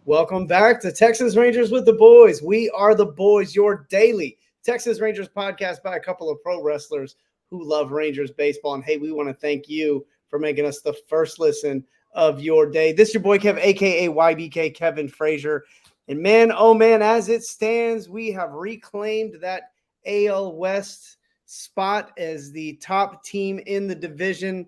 Welcome back to Texas Rangers with the Boys. We are the Boys, your daily Texas Rangers podcast by a couple of pro wrestlers who love Rangers baseball. And hey, we want to thank you for making us the first listen of your day. This is your boy Kev, aka YBK Kevin Frazier. And man, oh man, as it stands, we have reclaimed that AL West spot as the top team in the division.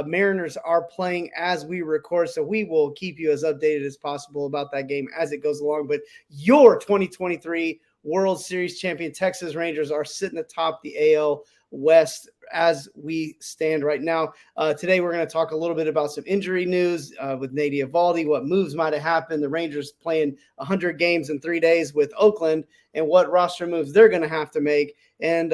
Mariners are playing as we record, so we will keep you as updated as possible about that game as it goes along. But your 2023 World Series champion Texas Rangers are sitting atop the AL West as we stand right now. Today, we're going to talk a little bit about some injury news with Nate Eovaldi, what moves might have happened, the Rangers playing 100 games in 3 days with Oakland, and what roster moves they're going to have to make, and,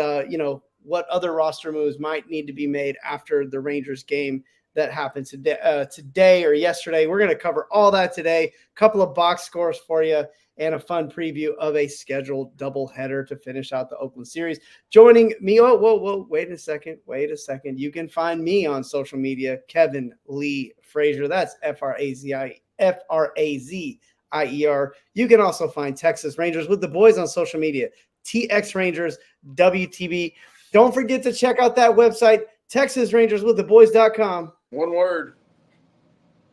what other roster moves might need to be made after the Rangers game that happened today or yesterday. We're going to cover all that today. A couple of box scores for you and a fun preview of a scheduled doubleheader to finish out the Oakland series. Joining me, wait a second. You can find me on social media, Kevin Lee Frazier. That's Frazier. You can also find Texas Rangers with the Boys on social media, TX Rangers WTB. Don't forget to check out that website, TexasRangersWithTheBoys.com. One word.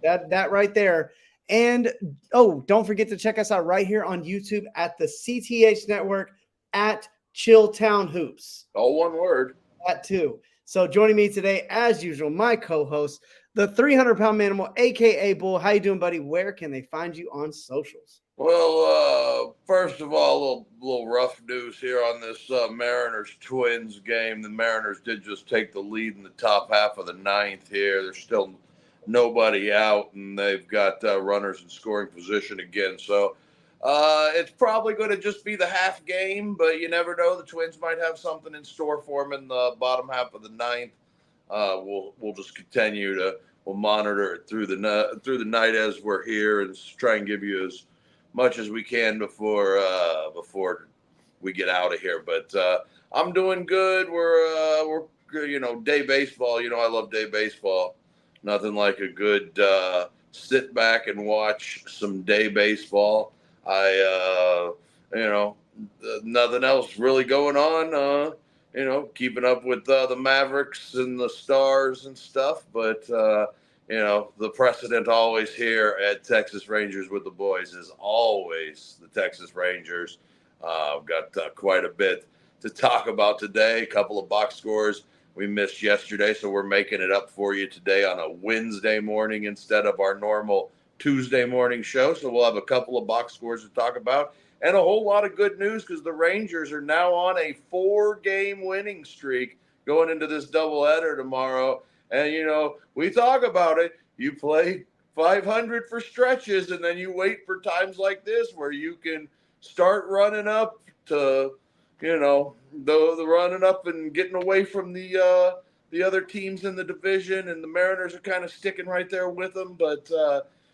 That right there. And, don't forget to check us out right here on YouTube at the CTH Network at Chilltown Hoops. All one word. That too. So joining me today, as usual, my co-host, the 300-pound manimal, a.k.a. Bull. How you doing, buddy? Where can they find you on socials? Well, first of all, a little rough news here on this Mariners-Twins game. The Mariners did just take the lead in the top half of the ninth here. There's still nobody out, and they've got runners in scoring position again. So it's probably going to just be the half game, but you never know. The Twins might have something in store for them in the bottom half of the ninth. We'll just continue to monitor it through the night as we're here and try and give you as much as we can before we get out of here. But I'm doing good. We're day baseball. I love day baseball. Nothing like a good sit back and watch some day baseball. Nothing else really going on. Keeping up with the Mavericks and the Stars and stuff. But the precedent always here at Texas Rangers with the Boys is always the Texas Rangers. I've got quite a bit to talk about today. A couple of box scores we missed yesterday, so we're making it up for you today on a Wednesday morning instead of our normal Tuesday morning show. So we'll have a couple of box scores to talk about and a whole lot of good news because the Rangers are now on a 4-game winning streak going into this doubleheader tomorrow. And, we talk about it. You play 500 for stretches, and then you wait for times like this where you can start running up to, the running up and getting away from the other teams in the division. And the Mariners are kind of sticking right there with them. But,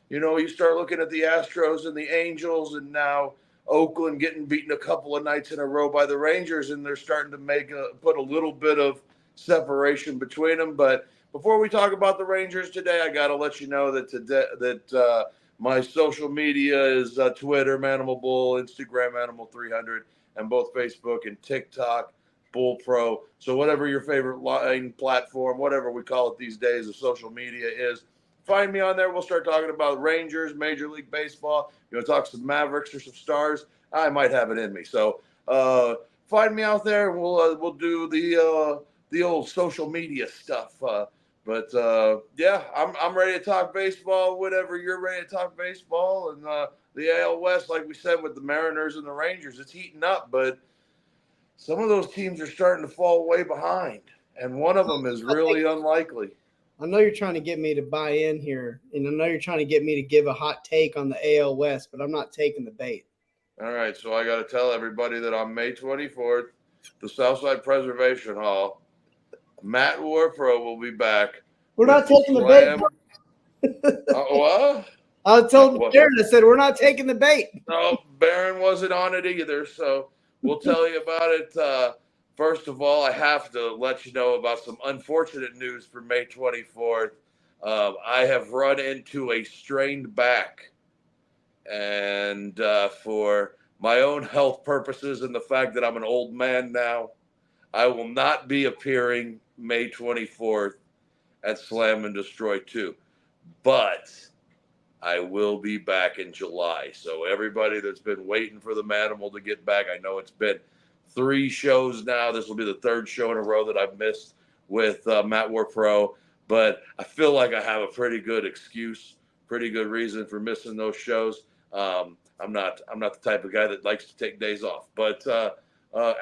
you start looking at the Astros and the Angels, and now Oakland getting beaten a couple of nights in a row by the Rangers, and they're starting to put a little bit of separation between them. But before we talk about the Rangers today, I got to let you know that my social media is Twitter, Manimal Bull, Instagram, Manimal300, and both Facebook and TikTok, Bull Pro. So whatever your favorite line platform, whatever we call it these days, of social media is, find me on there. We'll start talking about Rangers, Major League Baseball. Talk some Mavericks or some Stars. I might have it in me. So find me out there, and we'll do the old social media stuff. But I'm ready to talk baseball. Whenever you're ready to talk baseball, and the AL West, like we said, with the Mariners and the Rangers, it's heating up. But some of those teams are starting to fall way behind, and one of them is really unlikely. I know you're trying to get me to buy in here, and I know you're trying to get me to give a hot take on the AL West, but I'm not taking the bait. All right, so I got to tell everybody that on May 24th, the Southside Preservation Hall, Matt Warpro will be back. We're not taking the bait. What? I told Baron, I said, we're not taking the bait. No, Baron wasn't on it either, so we'll tell you about it. First of all, I have to let you know about some unfortunate news for May 24th. I have run into a strained back, and for my own health purposes and the fact that I'm an old man now, I will not be appearing May 24th at Slam and Destroy 2. But I will be back in July. So everybody that's been waiting for the Manimal to get back, I know it's been 3 shows now. This will be the 3rd show in a row that I've missed with Matt War Pro. But I feel like I have a pretty good excuse, pretty good reason for missing those shows. I'm not the type of guy that likes to take days off. But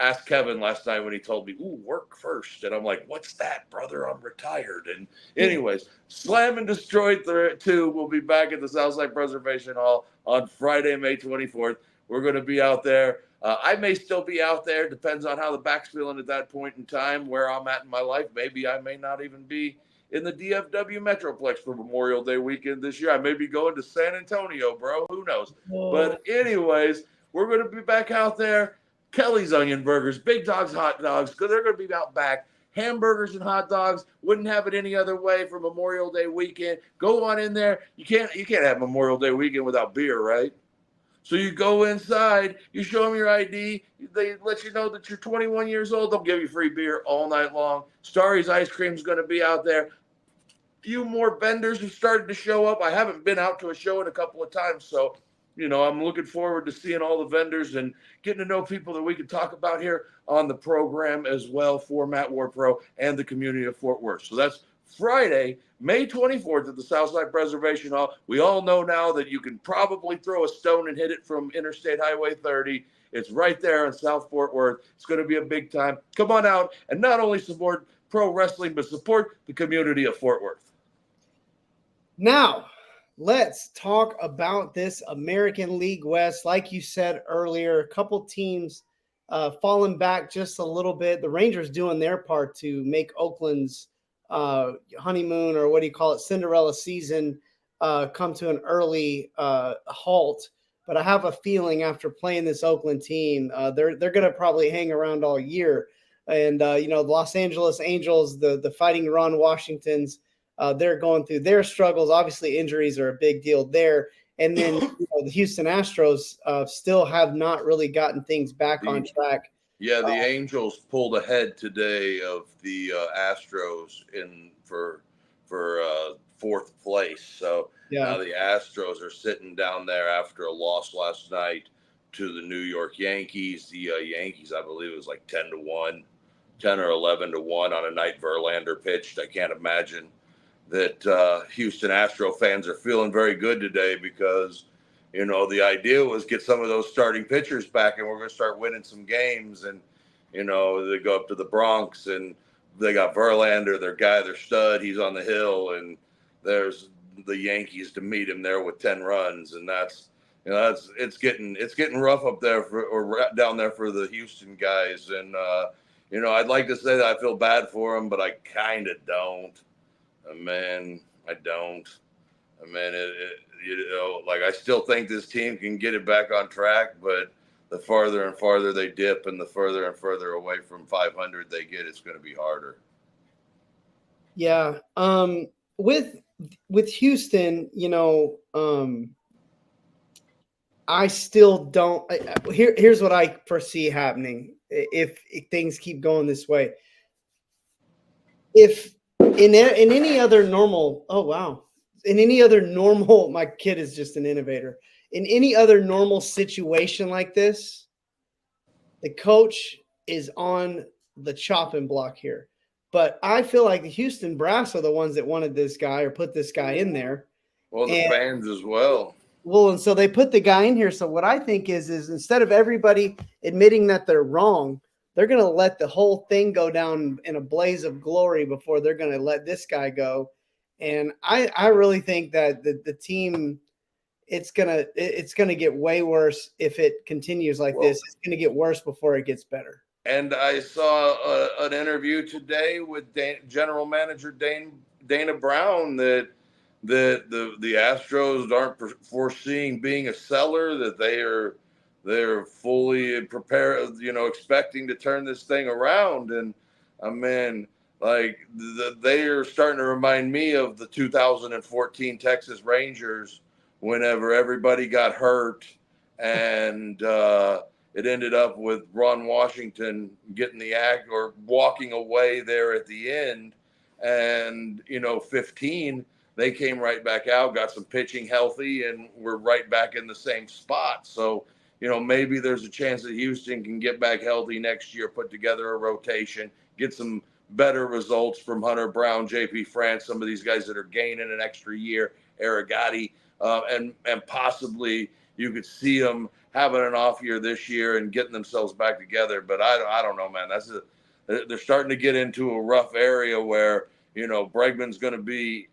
asked Kevin last night when he told me, "Ooh, work first," and I'm like, "What's that, brother? I'm retired." And anyways, Slam and Destroy 2 will be back at the Southside Preservation Hall on Friday, May 24th. We're going to be out there. I may still be out there. Depends on how the back's feeling at that point in time, where I'm at in my life. Maybe I may not even be in the DFW Metroplex for Memorial Day weekend this year. I may be going to San Antonio, bro. Who knows? But anyways, we're going to be back out there. Kelly's Onion Burgers, Big Dog's Hot Dogs, because they're going to be out back. Hamburgers and hot dogs. Wouldn't have it any other way for Memorial Day weekend. Go on in there. You can't have Memorial Day weekend without beer, right? So you go inside, you show them your ID, they let you know that you're 21 years old. They'll give you free beer all night long. Starry's Ice Cream is going to be out there. Few more vendors have started to show up. I haven't been out to a show in a couple of times, so I'm looking forward to seeing all the vendors and getting to know people that we can talk about here on the program as well for Matt War Pro and the community of Fort Worth. So that's Friday, May 24th at the Southside Preservation Hall. We all know now that you can probably throw a stone and hit it from Interstate Highway 30. It's right there in South Fort Worth. It's going to be a big time. Come on out and not only support pro wrestling, but support the community of Fort Worth. Now, let's talk about this American League West. Like you said earlier, a couple teams falling back just a little bit. The Rangers doing their part to make Oakland's honeymoon, or what do you call it, Cinderella season, come to an early halt. But I have a feeling after playing this Oakland team, they're going to probably hang around all year. And, the Los Angeles Angels, the Fighting Ron Washingtons, they're going through their struggles. Obviously, injuries are a big deal there. And then the Houston Astros still have not really gotten things back on track. Yeah, the Angels pulled ahead today of the Astros for 4th place. So now the Astros are sitting down there after a loss last night to the New York Yankees. The Yankees, I believe, it was like 10-1, 10 or 11-1 on a night Verlander pitched. I can't imagine that Houston Astro fans are feeling very good today, because the idea was get some of those starting pitchers back and we're going to start winning some games. And they go up to the Bronx and they got Verlander, their stud, he's on the hill, and there's the Yankees to meet him there with 10 runs. And it's getting rough up there or down there for the Houston guys. And I'd like to say that I feel bad for them, but I kind of don't. I don't. I still think this team can get it back on track, but the farther and farther they dip and the further and further away from 500 they get, it's going to be harder. Yeah. With Houston, I still don't. Here's what I foresee happening if things keep going this way. If in any other normal, in any other normal, my kid is just an innovator. In any other normal situation like this, the coach is on the chopping block here. But I feel like the Houston Brass are the ones that wanted this guy or put this guy in there. Well, the fans as well. Well, and so they put the guy in here. So what I think is instead of everybody admitting that they're wrong, they're going to let the whole thing go down in a blaze of glory before they're going to let this guy go. And I really think that the team, it's gonna get way worse if it continues like this. It's gonna get worse before it gets better. And I saw an interview today with General Manager Dana Brown that the Astros aren't foreseeing being a seller, that they're fully prepared, expecting to turn this thing around. And Like they are starting to remind me of the 2014 Texas Rangers whenever everybody got hurt and it ended up with Ron Washington getting the act or walking away there at the end. And, 15, they came right back out, got some pitching healthy, and we're right back in the same spot. So, maybe there's a chance that Houston can get back healthy next year, put together a rotation, get some better results from Hunter Brown, JP France, some of these guys that are gaining an extra year, Arigati, and possibly you could see them having an off year this year and getting themselves back together. But I don't know, man. They're starting to get into a rough area where Bregman's going to be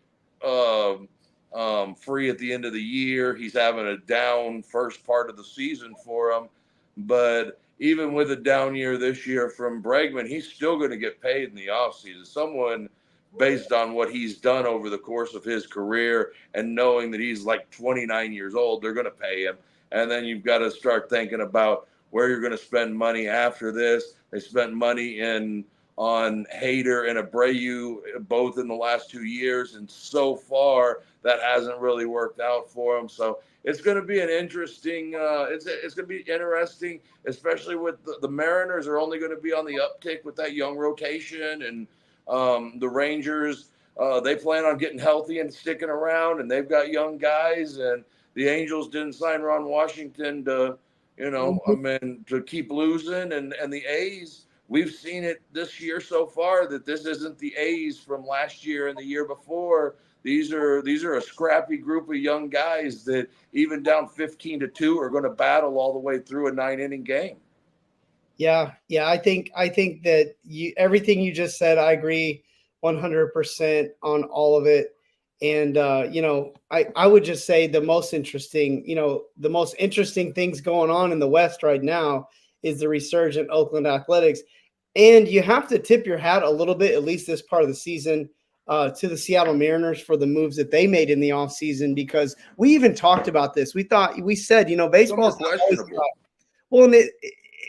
free at the end of the year. He's having a down first part of the season for him, but even with a down year this year from Bregman, he's still going to get paid in the offseason. Someone based on what he's done over the course of his career and knowing that he's like 29 years old, they're going to pay him. And then you've got to start thinking about where you're going to spend money after this. They spent money on Hader and Abreu both in the last 2 years, and so far that hasn't really worked out for them. So it's going to be an interesting. It's going to be interesting, especially with the Mariners are only going to be on the uptick with that young rotation, and the Rangers they plan on getting healthy and sticking around, and they've got young guys. And the Angels didn't sign Ron Washington to, to keep losing, and the A's. We've seen it this year so far that this isn't the A's from last year and the year before. These are a scrappy group of young guys that even down 15-2 are going to battle all the way through a 9-inning game. Yeah. I think that everything you just said, I agree 100% on all of it. And I would just say the most interesting things going on in the West right now is the resurgent Oakland Athletics. And you have to tip your hat a little bit, at least this part of the season, to the Seattle Mariners for the moves that they made in the offseason, because we even talked about this. We said, baseball is questionable. Well, and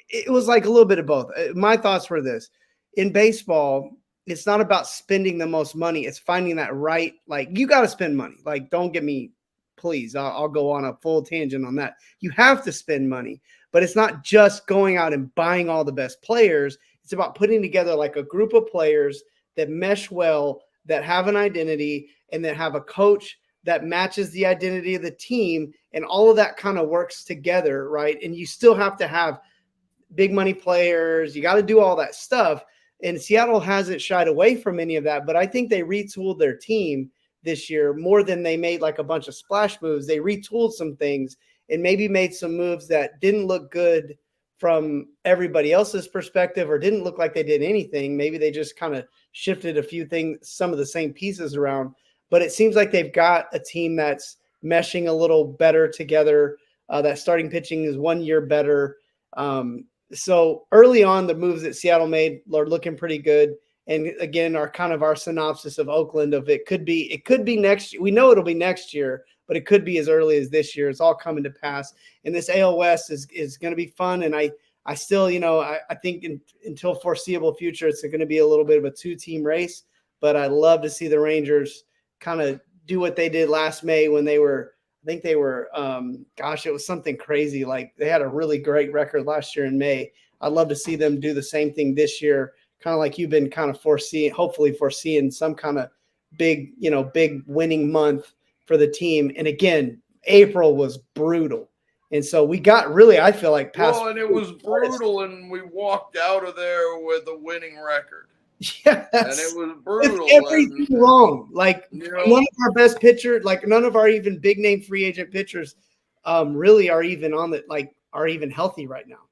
it was like a little bit of both. My thoughts were this. In baseball, it's not about spending the most money. It's finding that right, like, you got to spend money. Like, don't get me, please, I'll go on a full tangent on that. You have to spend money, but it's not just going out and buying all the best players. It's about putting together like a group of players that mesh well, that have an identity, and that have a coach that matches the identity of the team. And all of that kind of works together, right? And you still have to have big money players. You got to do all that stuff. And Seattle hasn't shied away from any of that, but I think they retooled their team this year more than they made like a bunch of splash moves. They retooled some things and maybe made some moves that didn't look good from everybody else's perspective, or didn't look like they did anything. Maybe they just kind of shifted a few things, some of the same pieces around, but it seems like they've got a team that's meshing a little better together. That starting pitching is 1 year better. So early on, the moves that Seattle made are looking pretty good. And again, are kind of our synopsis of Oakland of it could be next year. We know it'll be next year, but it could be as early as this year. It's all coming to pass. And this AL West is going to be fun. And I still, I think until foreseeable future, it's going to be a little bit of a 2-team race. But I'd love to see the Rangers kind of do what they did last May when they were, I think they were, it was something crazy. Like, they had a really great record last year in May. I'd love to see them do the same thing this year, kind of like you've been kind of hopefully foreseeing some kind of big winning month for the team. And again, April was brutal. And so we got really, I feel like, past. Well, and it was brutal, and we walked out of there with a winning record. Yeah, and it was brutal. Everything wrong. Like, none of our best pitchers, like none of our even big name free agent pitchers, really are even are even healthy right now.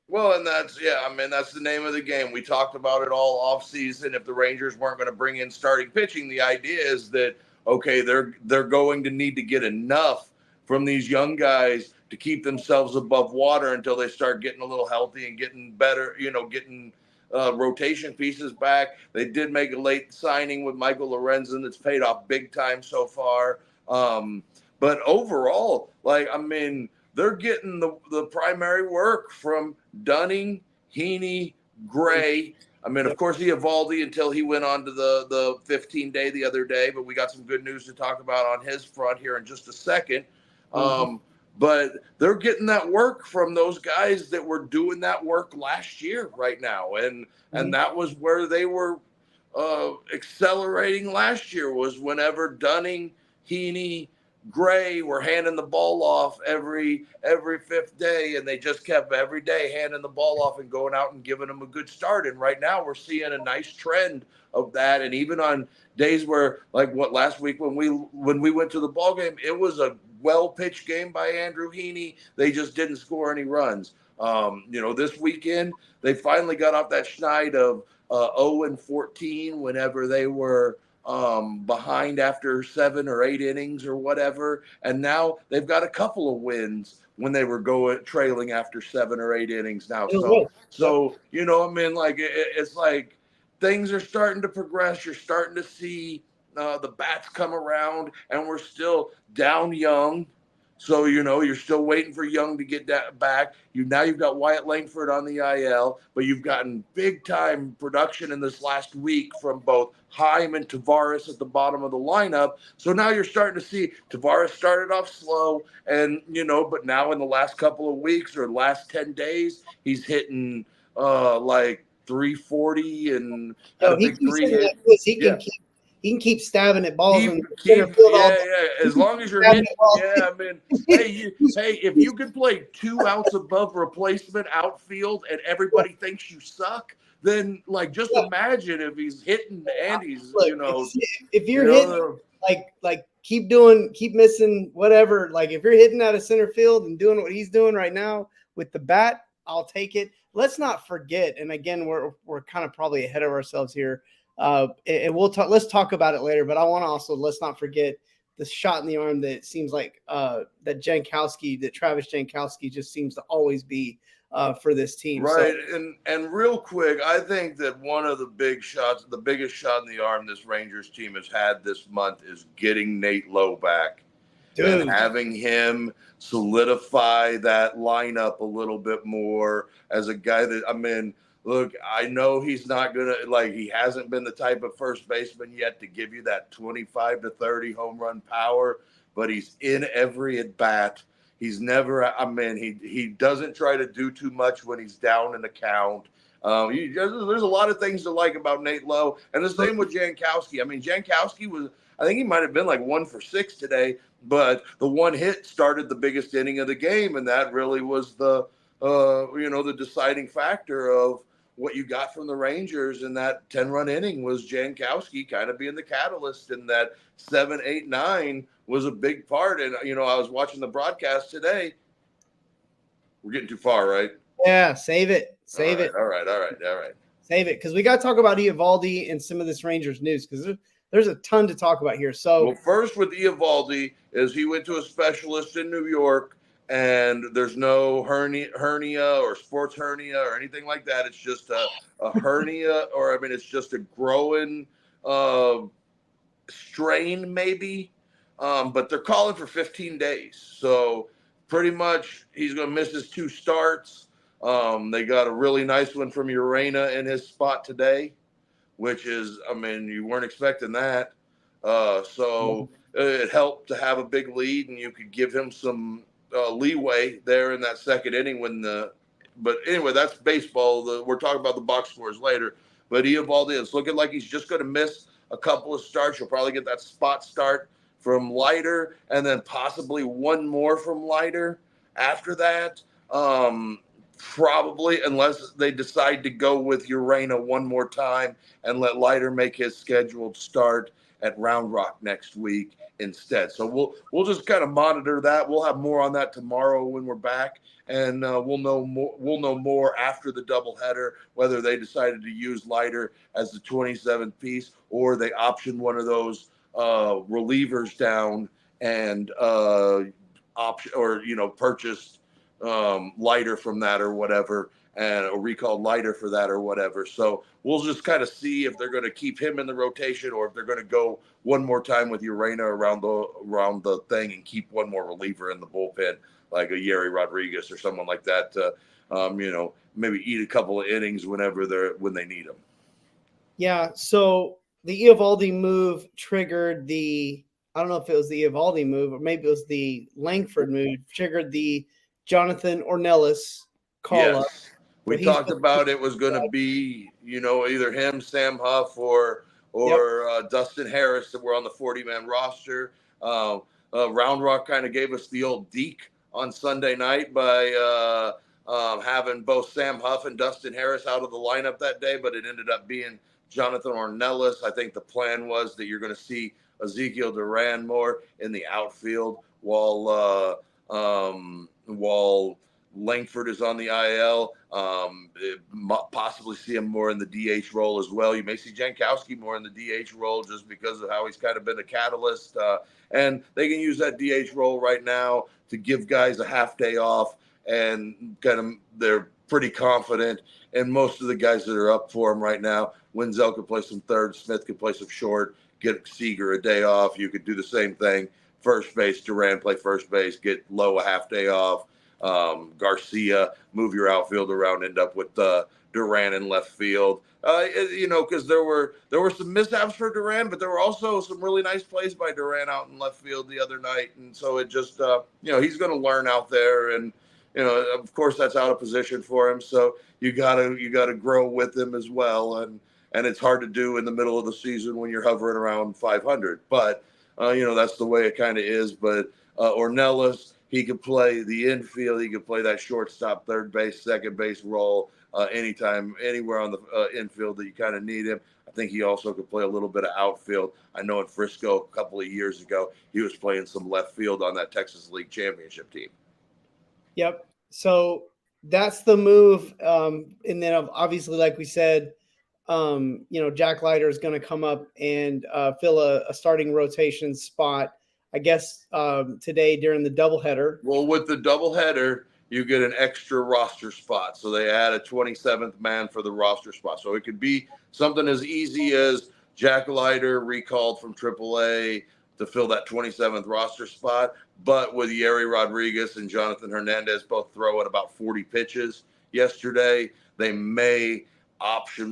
Well, and that's the name of the game. We talked about it all off season. If the Rangers weren't going to bring in starting pitching, the idea is that, okay, they're going to need to get enough from these young guys to keep themselves above water until they start getting a little healthy and getting better, getting rotation pieces back. They did make a late signing with Michael Lorenzen that's paid off big time so far. But overall, they're getting the primary work from Dunning, Heaney, Gray, I mean, of course, Eovaldi until he went on to the 15-day the other day, but we got some good news to talk about on his front here in just a second. But they're getting that work from those guys that were doing that work last year right now. And that was where they were accelerating last year, was whenever Dunning, Heaney, Gray were handing the ball off every fifth day, and they just kept every day handing the ball off and going out and giving them a good start. And right now we're seeing a nice trend of that. And even on days where, like what last week when we went to the ball game, it was a well-pitched game by Andrew Heaney. They just didn't score any runs. This weekend they finally got off that schneid of 0-14 whenever they were behind after 7 or 8 innings or whatever, and now they've got a couple of wins when they were trailing after 7 or 8 innings now. So it's like things are starting to progress. You're starting to see the bats come around, and we're still down Young. So, you're still waiting for Young to get that back. You've got Wyatt Langford on the IL, but you've gotten big-time production in this last week from both Heim and Tavares at the bottom of the lineup. So now you're starting to see Tavares started off slow, and, but now in the last couple of weeks or last 10 days, he's hitting like 340 and had a big 3 hit. He can keep stabbing at balls in center field all day. As long as you're hitting. Yeah, I mean, if you could play 2 outs above replacement outfield and everybody thinks you suck, then just imagine if he's hitting and he's if you're hitting keep missing whatever. Like if you're hitting out of center field and doing what he's doing right now with the bat, I'll take it. Let's not forget, and again, we're kind of probably ahead of ourselves here. And let's talk about it later, but I want to also, let's not forget the shot in the arm that seems like that Travis Jankowski just seems to always be for this team. Right. So, and real quick, I think that one of the biggest shot in the arm this Rangers team has had this month is getting Nate Lowe back. Dude. And having him solidify that lineup a little bit more as a guy that, look, I know he's not going to, he hasn't been the type of first baseman yet to give you that 25 to 30 home run power, but he's in every at bat. He's never, he doesn't try to do too much when he's down in the count. There's a lot of things to like about Nate Lowe, and the same with Jankowski. Jankowski I think he might have been 1 for 6 today, but the one hit started the biggest inning of the game, and that really was the deciding factor of what you got from the Rangers in that 10-run inning was Jankowski kind of being the catalyst, and that 7, 8, 9 was a big part. And, I was watching the broadcast today. We're getting too far, right? Yeah, save it. All right. Save it, because we got to talk about Eovaldi and some of this Rangers news, because there's a ton to talk about here. So, well, first with Eovaldi is he went to a specialist in New York, and there's no hernia or sports hernia or anything like that. It's just a hernia, or it's just a growing strain maybe. But they're calling for 15 days. So pretty much he's going to miss his 2 starts. They got a really nice one from Urena in his spot today, which is, you weren't expecting that. So it helped to have a big lead, and you could give him some leeway there in that second inning but anyway, that's baseball. We're talking about the box scores later, but Eovaldi is looking like he's just going to miss a couple of starts. You'll probably get that spot start from Leiter, and then possibly one more from Leiter after that. Probably, unless they decide to go with Urena one more time and let Leiter make his scheduled start at Round Rock next week instead. So we'll just kind of monitor that. We'll have more on that tomorrow when we're back, and we'll know more after the doubleheader whether they decided to use Leiter as the 27th piece, or they option one of those relievers down and purchased Leiter from that or whatever, and a recalled Leiter for that or whatever. So we'll just kind of see if they're going to keep him in the rotation, or if they're going to go one more time with Urena around the thing and keep one more reliever in the bullpen, like a Yerry Rodriguez or someone like that, to maybe eat a couple of innings when they need them. Yeah. So the Eovaldi move triggered the. I don't know if it was the Eovaldi move or maybe it was the Langford move triggered the Jonathan Ornelas call up. Yes. So We he's talked about it was going to be, either him, Sam Huff, or yep. Dustin Harris that were on the 40-man roster. Uh, Round Rock kind of gave us the old deke on Sunday night by having both Sam Huff and Dustin Harris out of the lineup that day, but it ended up being Jonathan Ornelas. I think the plan was that you're going to see Ezekiel Duran more in the outfield while Langford is on the IL. Possibly see him more in the DH role as well. You may see Jankowski more in the DH role just because of how he's kind of been a catalyst. And they can use that DH role right now to give guys a half day off, and they're pretty confident. And most of the guys that are up for him right now, Wenzel could play some third, Smith could play some short, get Seager a day off. You could do the same thing. First base, Duran play first base, get Lowe a half day off. Garcia, move your outfield around, end up with Duran in left field. Because there were some mishaps for Duran, but there were also some really nice plays by Duran out in left field the other night, and so it just he's going to learn out there, and of course that's out of position for him, so you gotta grow with him as well, and it's hard to do in the middle of the season when you're hovering around 500, but that's the way it kind of is. But Ornelas, he could play the infield. He could play that shortstop, third base, second base role anytime, anywhere on the infield that you kind of need him. I think he also could play a little bit of outfield. I know in Frisco a couple of years ago, he was playing some left field on that Texas League Championship team. Yep. So that's the move. And then obviously, like we said, Jack Leiter is going to come up and fill a starting rotation spot, I guess, today during the doubleheader. Well, with the doubleheader, you get an extra roster spot. So they add a 27th man for the roster spot. So it could be something as easy as Jack Leiter recalled from AAA to fill that 27th roster spot. But with Yeri Rodriguez and Jonathan Hernandez both throwing about 40 pitches yesterday, they may option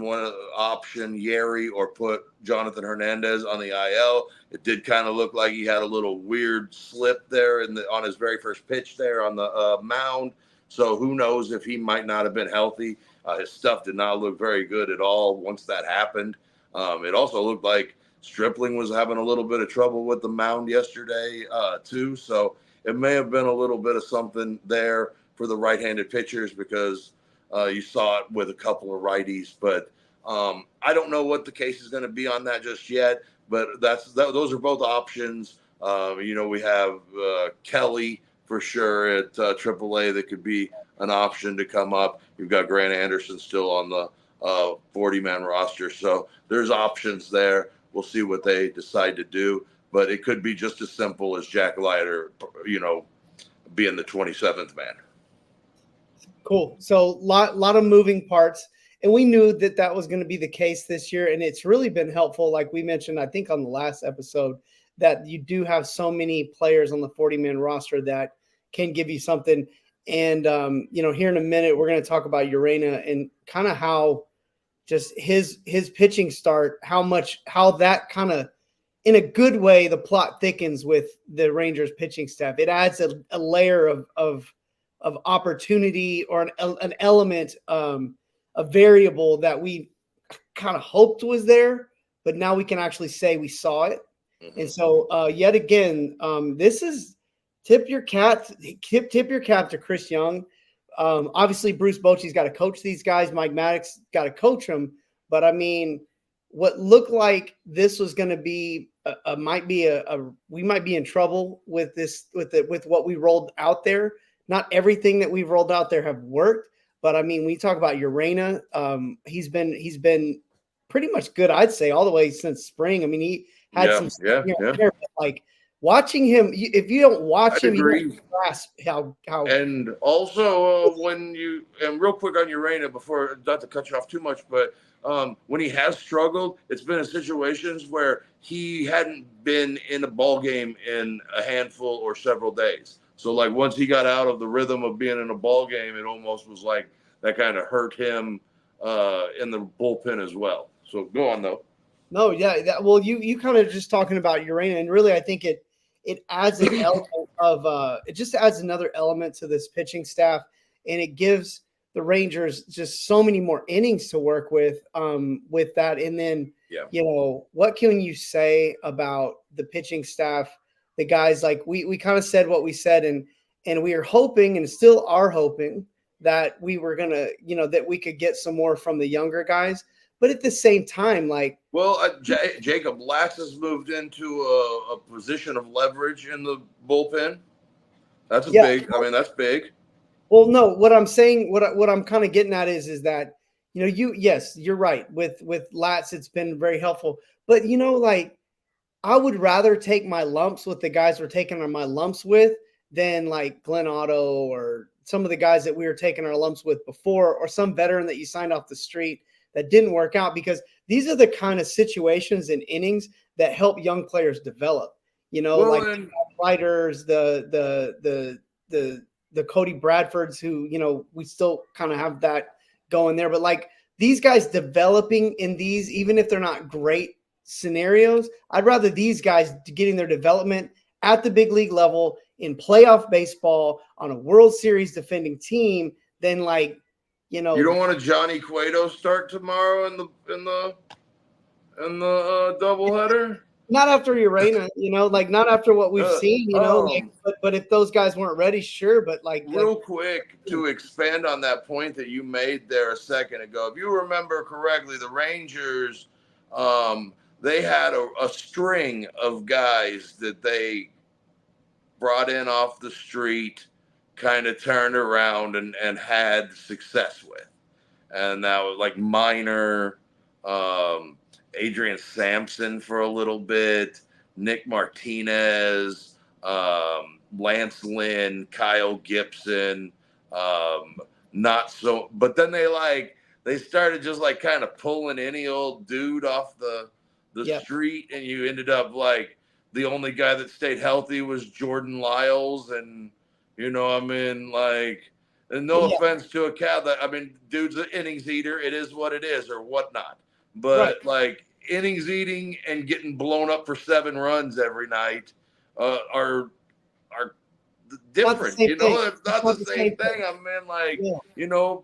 Yeri or put Jonathan Hernandez on the IL. It did kind of look like he had a little weird slip there on his very first pitch there on the mound. So who knows if he might not have been healthy. His stuff did not look very good at all once that happened. It also looked like Stripling was having a little bit of trouble with the mound yesterday too. So it may have been a little bit of something there for the right-handed pitchers because you saw it with a couple of righties. But I don't know what the case is going to be on that just yet. But those are both options. We have Kelly for sure at AAA that could be an option to come up. You've got Grant Anderson still on the 40-man roster. So there's options there. We'll see what they decide to do. But it could be just as simple as Jack Leiter, being the 27th man. Cool. So lot of moving parts. And we knew that was going to be the case this year. And it's really been helpful, like we mentioned, I think on the last episode, that you do have so many players on the 40-man roster that can give you something. And, here in a minute, we're going to talk about Urena and kind of how just his pitching start, how that kind of, in a good way, the plot thickens with the Rangers pitching staff. It adds a layer of opportunity or an element, a variable that we kind of hoped was there, but now we can actually say we saw it. Mm-hmm. And so yet again, this is tip your cap to Chris Young. Obviously Bruce Bochy's got to coach these guys. Mike Maddox got to coach them. But I mean, what looked like this was going to be we might be in trouble with this, with what we rolled out there. Not everything that we've rolled out there have worked, but I mean, we talk about Urena. He's been pretty much good, I'd say, all the way since spring. I mean, he had some there, but like watching him. If you don't watch him, you don't grasp how. And also, and real quick on Urena, before not to cut you off too much, but when he has struggled, it's been in situations where he hadn't been in a ball game in a handful or several days. So, like, once he got out of the rhythm of being in a ball game, it almost was like that kind of hurt him in the bullpen as well. So go on though. No, yeah. Well, you kind of just talking about Urania, and really, I think it adds an element of it just adds another element to this pitching staff, and it gives the Rangers just so many more innings to work with that. And then Yeah. What can you say about the pitching staff? The guys, like we kind of said what we said, and we are hoping and still are hoping that we were gonna that we could get some more from the younger guys. But at the same time, like, well, Jacob Latz has moved into a position of leverage in the bullpen. That's yeah. that's big. Well, no, what I'm saying, what I'm kind of getting at is that, yes, you're right. With Lats, it's been very helpful. But like, I would rather take my lumps with the guys we're taking my lumps with than like Glenn Otto or some of the guys that we were taking our lumps with before, or some veteran that you signed off the street that didn't work out, because these are the kind of situations and innings that help young players develop. Like fighters, the Cody Bradfords, who we still kind of have that going there. But like these guys developing in these, even if they're not great scenarios, I'd rather these guys getting their development at the big league level in playoff baseball on a World Series defending team than like, you don't want a Johnny Cueto start tomorrow in the doubleheader. Not after Urena, like not after what we've seen, but if those guys weren't ready, sure. But real quick, to expand on that point that you made there a second ago, if you remember correctly, the Rangers, they had a string of guys that they brought in off the street, kind of turned around and had success with. And that was like Minor, Adrian Sampson for a little bit, Nick Martinez, Lance Lynn, Kyle Gibson, not so, but then they started just like kind of pulling any old dude off the street, and you ended up like the only guy that stayed healthy was Jordan Lyles, and and no offense to a cow dude's an innings eater, it is what it is, or whatnot. But like innings eating and getting blown up for 7 runs every night are different. It's not the same thing.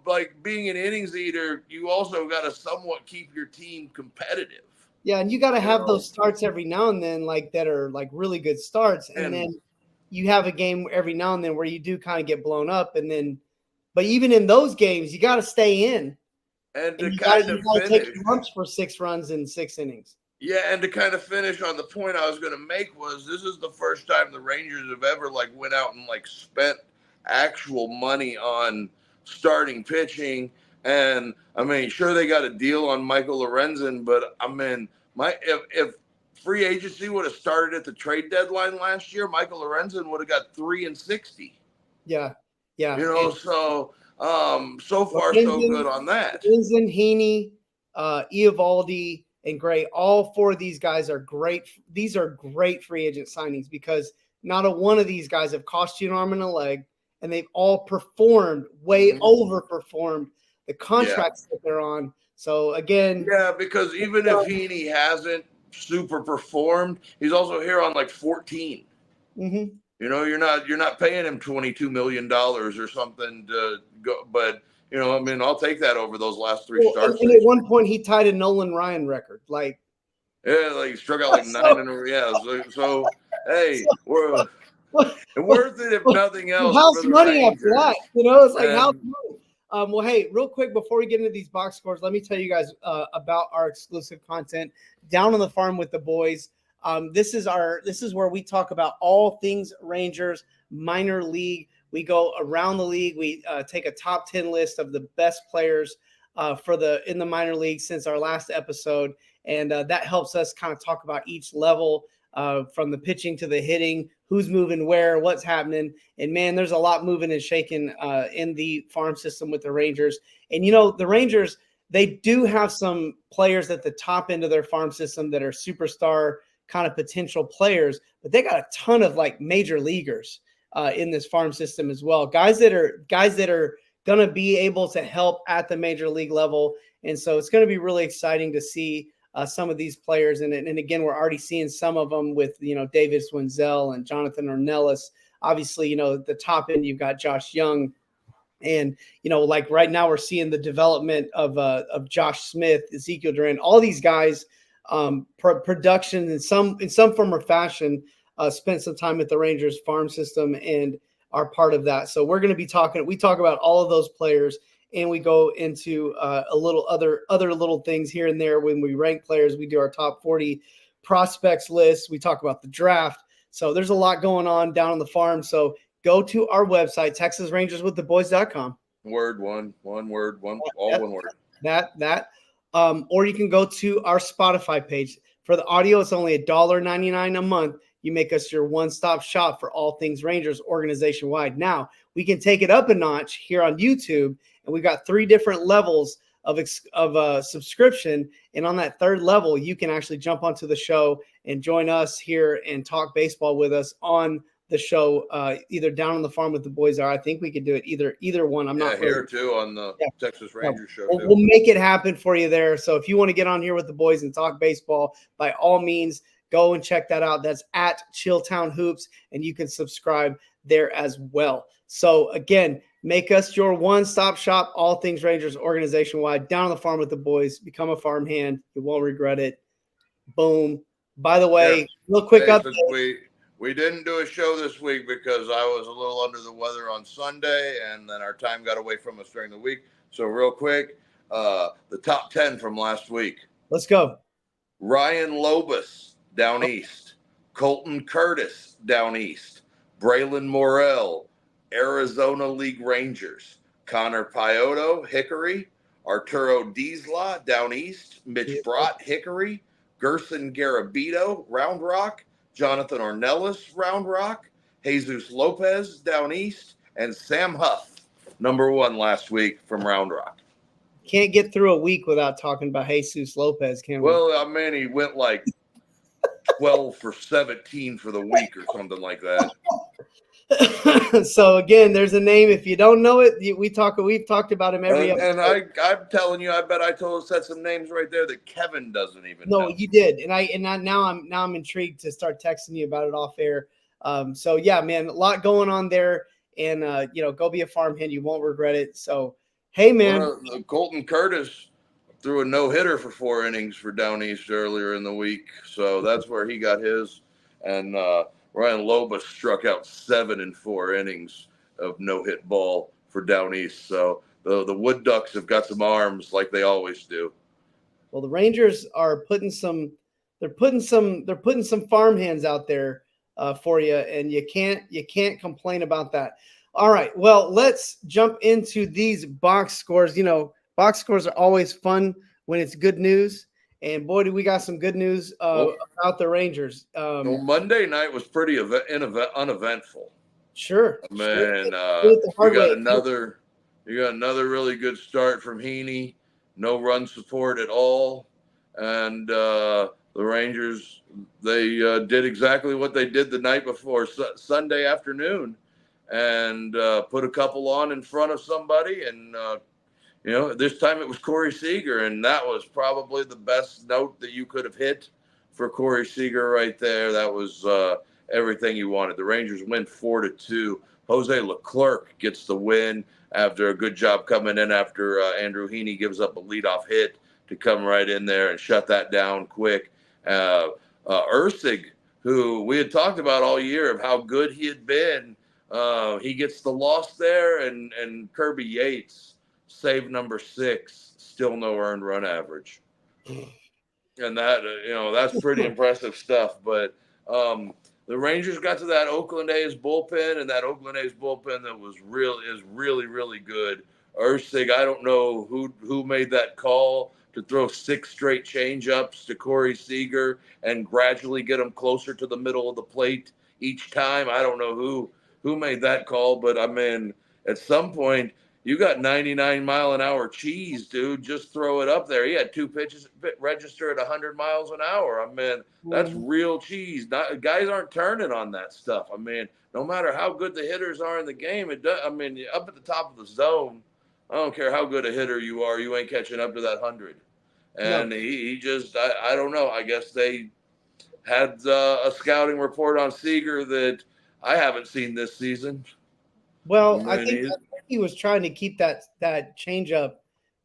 Like being an innings eater, you also got to somewhat keep your team competitive. Yeah, and you got to have those starts every now and then, like that are like really good starts, and then you have a game every now and then where you do kind of get blown up, and then, but even in those games, you got to stay in. And you got to take lumps for 6 runs in 6 innings. Yeah, and to kind of finish on the point I was going to make was this is the first time the Rangers have ever went out and spent actual money on starting pitching. And sure, they got a deal on Michael Lorenzen, but if free agency would have started at the trade deadline last year, Michael Lorenzen would have got $3.60. Yeah. So far so good on that. Lorenzen, Heaney, Eovaldi, and Gray, all 4 of these guys are great. These are great free agent signings because not a one of these guys have cost you an arm and a leg, and they've all performed overperformed the contracts that they're on. So again, because even if Heaney hasn't super performed, he's also here on 14. Mm-hmm. You're not paying him $22 million or something to go, but I'll take that over those last 3 starts. And at one point, he tied a Nolan Ryan record. He struck out 9 in a row. So hey, we're worth it if nothing else. House money after that, it's like house money. Well, hey, real quick before we get into these box scores, let me tell you guys about our exclusive content down on the farm with the boys. This is where we talk about all things Rangers minor league. We go around the league. We take a top 10 list of the best players in the minor league since our last episode, and that helps us kind of talk about each level from the pitching to the hitting, who's moving where, what's happening. And man, there's a lot moving and shaking in the farm system with the Rangers. And the Rangers, they do have some players at the top end of their farm system that are superstar kind of potential players, but they got a ton of major leaguers in this farm system as well. Guys that are going to be able to help at the major league level. And so it's going to be really exciting to see some of these players. And again, we're already seeing some of them with, David Swinzel and Jonathan Ornelas. Obviously, at the top end, you've got Josh Young. And, like right now we're seeing the development of Josh Smith, Ezekiel Duran, all these guys, production in some form or fashion, spent some time at the Rangers farm system and are part of that. So we're going to be we talk about all of those players, and we go into a little other little things here and there. When we rank players, we do our top 40 prospects list. We talk about the draft. So there's a lot going on down on the farm. So go to our website, TexasRangersWithTheBoys.com. One word, one word. That. Or you can go to our Spotify page. For the audio, it's only $1.99 a month. You make us your one-stop shop for all things Rangers organization-wide. Now, we can take it up a notch here on YouTube, and we've got 3 different levels of subscription. And on that third level, you can actually jump onto the show and join us here and talk baseball with us on the show, either down on the farm with the boys. I think we could do it either one. I'm not here too on the Texas Rangers show. We'll make it happen for you there. So if you want to get on here with the boys and talk baseball, by all means, go and check that out. That's at Chilltown Hoops, and you can subscribe there as well. So again, make us your one-stop shop, all things Rangers organization-wide, down on the farm with the boys. Become a farmhand. You won't regret it. Boom. By the way, real quick update. We didn't do a show this week because I was a little under the weather on Sunday, and then our time got away from us during the week. So real quick, the top 10 from last week. Let's go. Ryan Lobus, down east. Colton Curtis, down east. Braylon Morrell, Arizona League Rangers. Connor Pioto, Hickory. Arturo Diesla, down east. Mitch Brott, Hickory. Gerson Garabito, Round Rock. Jonathan Ornelas, Round Rock. Jesus Lopez, down east. And Sam Huff, number 1 last week from Round Rock. Can't get through a week without talking about Jesus Lopez, can we? Well, I mean, he went like 12 for 17 for the week or something like that. So again, there's a name. If you don't know it, we've talked about him every episode. And I'm telling you, I bet I said some names right there that Kevin doesn't even know. No, you did, and now I'm intrigued to start texting you about it off air. So yeah, man, a lot going on there, and go be a farmhand. You won't regret it. So hey, man, Colton Curtis threw a no-hitter for 4 innings for Down East earlier in the week, so that's where he got his. And Ryan Lobus struck out 7 in 4 innings of no-hit ball for Down East. So the Wood Ducks have got some arms like they always do. Well, the Rangers are putting some farmhands out there for you, and you can't complain about that. All right, well, let's jump into these box scores. Box scores are always fun when it's good news. And boy, do we got some good news about the Rangers. Well, Monday night was pretty uneventful. Sure. Man, you got another really good start from Heaney. No run support at all. And the Rangers, they did exactly what they did the night before, Sunday afternoon, and put a couple on in front of somebody. And this time it was Corey Seager, and that was probably the best note that you could have hit for Corey Seager right there. That was everything you wanted. The Rangers win 4-2. Jose Leclerc gets the win after a good job coming in after Andrew Heaney gives up a leadoff hit to come right in there and shut that down quick. Ursig, who we had talked about all year of how good he had been, he gets the loss there, and Kirby Yates, save number 6, still no earned run average. And that, that's pretty impressive stuff. But the Rangers got to that Oakland A's bullpen, and that Oakland A's bullpen that is really, really good. Ursig, I don't know who made that call to throw 6 straight changeups to Corey Seager and gradually get him closer to the middle of the plate each time. I don't know who made that call, but I mean, at some point, you got 99-mile-an-hour cheese, dude. Just throw it up there. He had 2 pitches register at 100 miles an hour. I mean, that's real cheese. Guys aren't turning on that stuff. I mean, no matter how good the hitters are in the game, it does. I mean, up at the top of the zone, I don't care how good a hitter you are, you ain't catching up to that 100. No. And he just, I don't know. I guess they had a scouting report on Seager that I haven't seen this season. Well, I And think he was trying to keep that changeup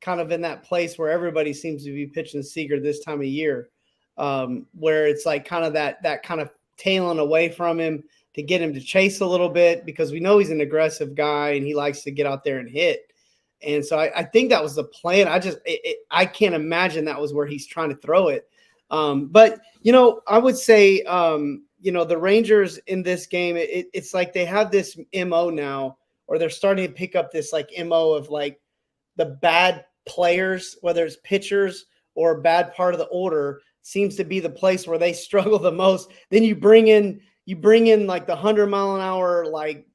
kind of in that place where everybody seems to be pitching Seager this time of year, where it's like kind of that kind of tailing away from him to get him to chase a little bit because we know he's an aggressive guy and he likes to get out there and hit. And so I think that was the plan. I can't imagine that was where he's trying to throw it. But I would say the Rangers in this game, it's like they have this MO now, or they're starting to pick up this like MO of like the bad players, whether it's pitchers or a bad part of the order, seems to be the place where they struggle the most. Then you bring in like the 100-mile-an-hour like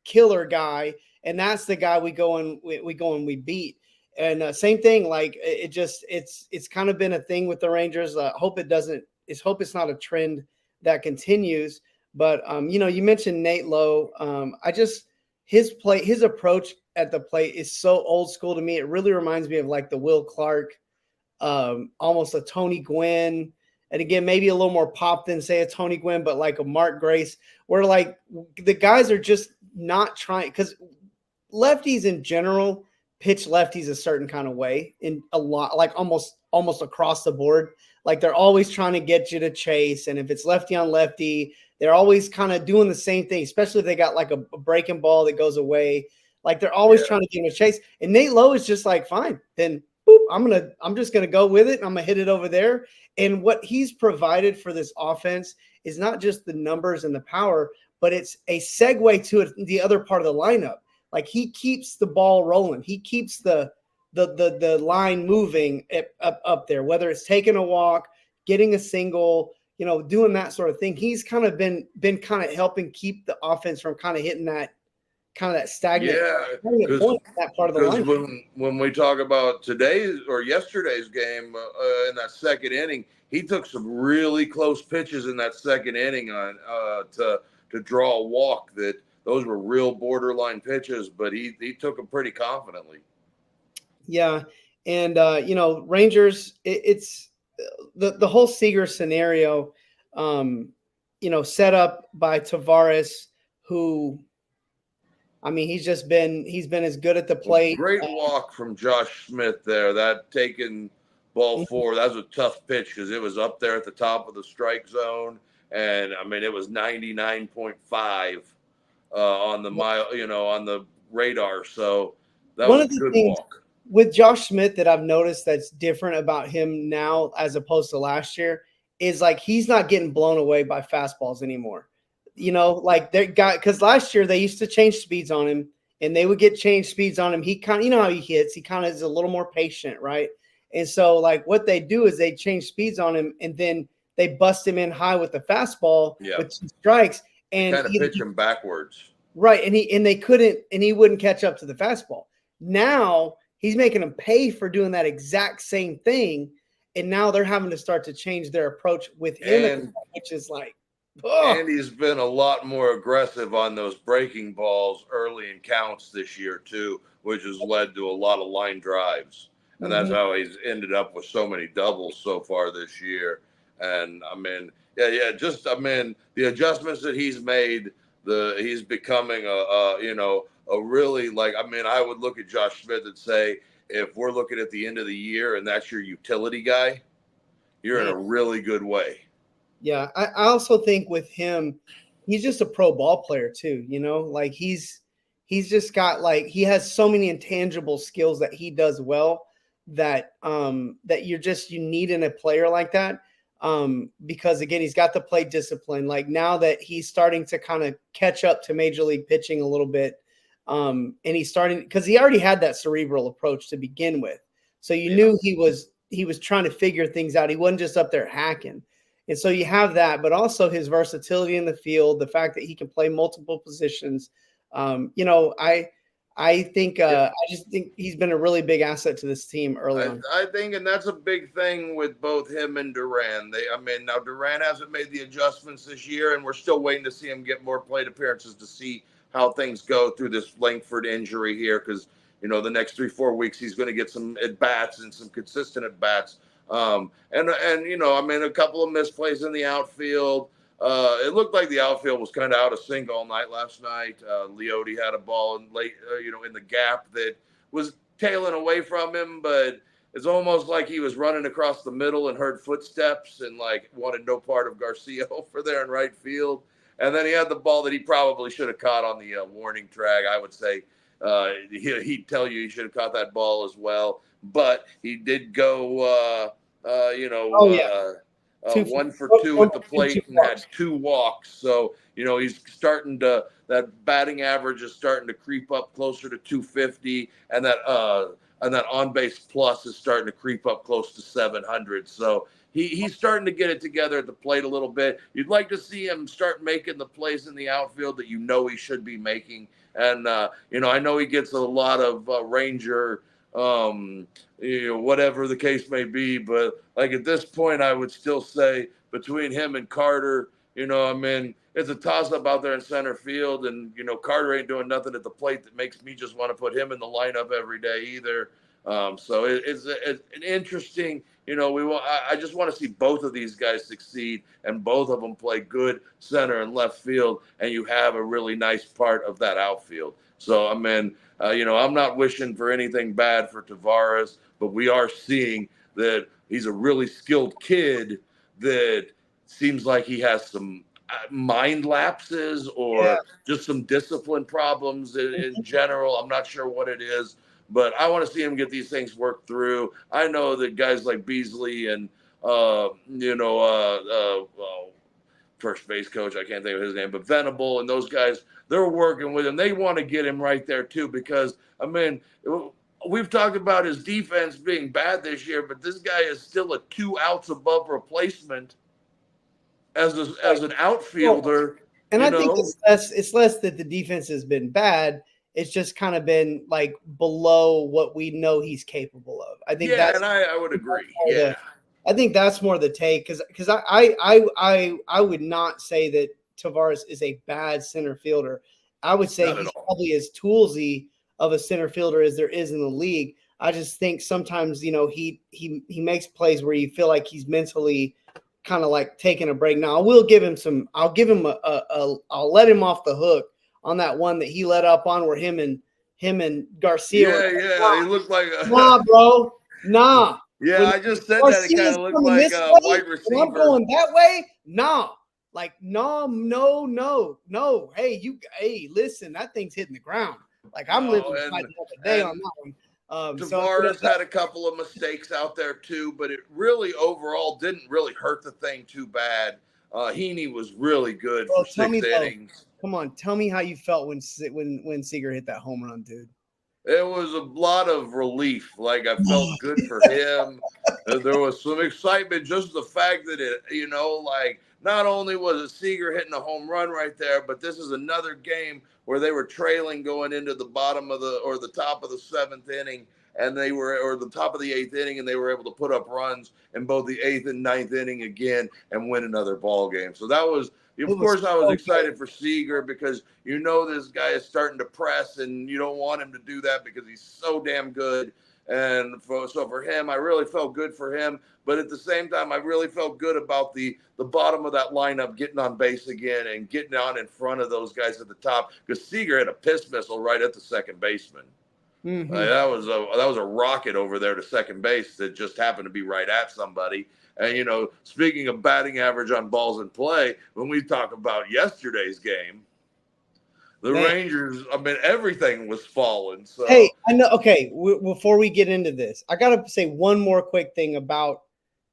killer guy, and that's the guy we go and we beat. And same thing, like it's kind of been a thing with the Rangers. Hope it's not a trend that continues. But you mentioned Nate Lowe. His approach at the plate is so old school to me. It really reminds me of like the Will Clark, almost a Tony Gwynn. And again, maybe a little more pop than say a Tony Gwynn, but like a Mark Grace, where like the guys are just not trying, because lefties in general pitch lefties a certain kind of way in a lot, like almost across the board. Like they're always trying to get you to chase. And if it's lefty on lefty, they're always kind of doing the same thing, especially if they got like a breaking ball that goes away. Like they're always trying to get him a chase. And Nate Lowe is just like, fine, then boop, I'm just gonna go with it and I'm gonna hit it over there. And what he's provided for this offense is not just the numbers and the power, but it's a segue to the other part of the lineup. Like he keeps the ball rolling. He keeps the line moving up there, whether it's taking a walk, getting a single, doing that sort of thing. He's kind of been kind of helping keep the offense from kind of hitting that stagnant point in that part of the line. Because when we talk about today's or yesterday's game in that second inning, he took some really close pitches in that second inning on to draw a walk. Those were real borderline pitches, but he took them pretty confidently. Yeah, and Rangers, it's the whole Seager scenario, set up by Tavares, who, I mean, he's been as good at the plate. Great walk from Josh Smith there. That taken ball four, that was a tough pitch because it was up there at the top of the strike zone, and I mean it was 99.5 on the mile, on the radar. So that was a good walk. With Josh Smith that I've noticed that's different about him now as opposed to last year is like he's not getting blown away by fastballs anymore. Like they got, because last year they used to change speeds on him and they would get changed speeds on him. He kind of, how he hits, he kind of is a little more patient, right? And so like what they do is they change speeds on him and then they bust him in high with the fastball with 2 strikes and kind of pitch him backwards. Right. And he wouldn't catch up to the fastball. Now he's making them pay for doing that exact same thing. And now they're having to start to change their approach with him, which is like, and he's been a lot more aggressive on those breaking balls early in counts this year too, which has led to a lot of line drives. And that's how he's ended up with so many doubles so far this year. And I mean, the adjustments that he's made, he's becoming a really, like, I mean, I would look at Josh Smith and say, if we're looking at the end of the year and that's your utility guy, you're in a really good way. Yeah, I also think with him, he's just a pro ball player too. Like he's just got like he has so many intangible skills that he does well that you need in a player like that. Because again, he's got the play discipline. Like now that he's starting to kind of catch up to major league pitching a little bit, and he's starting because he already had that cerebral approach to begin with. So you knew he was trying to figure things out. He wasn't just up there hacking. And so you have that, but also his versatility in the field, the fact that he can play multiple positions. I just think he's been a really big asset to this team early on. I think, and that's a big thing with both him and Duran. Now Duran hasn't made the adjustments this year, and we're still waiting to see him get more plate appearances to see how things go through this Langford injury here, because the next 3-4 weeks he's going to get some at bats and some consistent at bats. And a couple of misplays in the outfield. It looked like the outfield was kind of out of sync all night last night. Leote had a ball in late, in the gap that was tailing away from him, but it's almost like he was running across the middle and heard footsteps and wanted no part of Garcia over there in right field. And then he had the ball that he probably should have caught on the warning track. I would say he'd tell you he should have caught that ball as well. But he did go, 1 for 2 at the plate and had 2 walks. So, he's starting to, that batting average is starting to creep up closer to 250. And that on-base plus is starting to creep up close to 700. So he's starting to get it together at the plate a little bit. You'd like to see him start making the plays in the outfield that he should be making. And, I know he gets a lot of Ranger, whatever the case may be. But, at this point, I would still say between him and Carter, it's a toss-up out there in center field. And, Carter ain't doing nothing at the plate that makes me just want to put him in the lineup every day either. So it's an interesting, I just want to see both of these guys succeed and both of them play good center and left field, and you have a really nice part of that outfield. So, I'm not wishing for anything bad for Tavares, but we are seeing that he's a really skilled kid that seems like he has some mind lapses or just some discipline problems in general. I'm not sure what it is. But I want to see him get these things worked through. I know that guys like Beasley and, first base coach, I can't think of his name, but Venable and those guys, they're working with him. They want to get him right there too because, we've talked about his defense being bad this year, but this guy is still a 2 outs above replacement as an outfielder. And I think it's less that the defense has been bad. It's just kind of been below what we know he's capable of. I think I would agree. Yeah. I think that's more the take because I would not say that Tavares is a bad center fielder. I would say he's probably as toolsy of a center fielder as there is in the league. I just think sometimes, he makes plays where you feel like he's mentally kind of taking a break. Now I'll let him off the hook on that one that he let up on where him and Garcia. He looked like nah, bro. Nah. Yeah, I just said that. It kind of looked like a wide receiver. When I'm going that way, nah. No. Hey, listen, that thing's hitting the ground. I'm living the day on that one. Tavares had a couple of mistakes out there too, but it really overall didn't really hurt the thing too bad. Heaney was really good for 6 innings. Come on, tell me how you felt when Seager hit that home run, dude. It was a lot of relief. I felt good for him. There was some excitement, just the fact that it, not only was it Seager hitting a home run right there, but this is another game where they were trailing going into the bottom of the top of the 7th inning, and or the top of the 8th inning, and they were able to put up runs in both the 8th and 9th inning again and win another ball game. So that was. Of course, I was excited for Seager because this guy is starting to press, and you don't want him to do that because he's so damn good. And so for him, I really felt good for him. But at the same time, I really felt good about the bottom of that lineup getting on base again and getting on in front of those guys at the top because Seager had a piss missile right at the second baseman. Mm-hmm. That was a rocket over there to second base that just happened to be right at somebody. And, speaking of batting average on balls in play, when we talk about yesterday's game, the Rangers, everything was falling. So. Hey, I know. Okay, before we get into this, I got to say one more quick thing about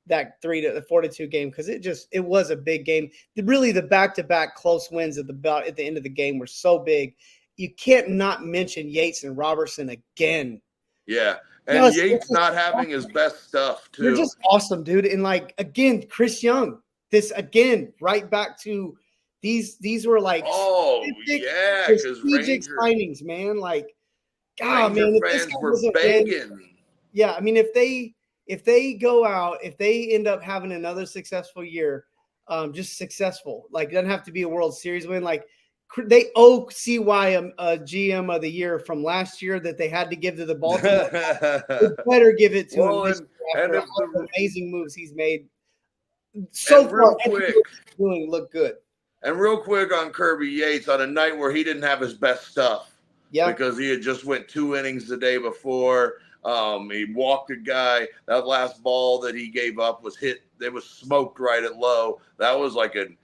that 4-2 game because it was a big game. Really, the back-to-back close wins at the end of the game were so big. You can't not mention Yates and Robertson again. Yeah. And Yates not having his best stuff, too. You're just awesome, dude. And, again, Chris Young, this, again, right back to these were, strategic signings, man. Ranger fans were begging. Yeah, if they go out, if they end up having another successful year, just successful, it doesn't have to be a World Series win, they owe CY a GM of the year from last year that they had to give to the Baltimore. They better give it to him Well, this year and after if all the the amazing moves he's made so and far. real quick, Everything he's doing look good. And real quick on Kirby Yates, on a night where he didn't have his best stuff Yep. because he had just went 2 innings the day before. He walked a guy. That last ball that he gave up was hit. It was smoked right at low. That was like an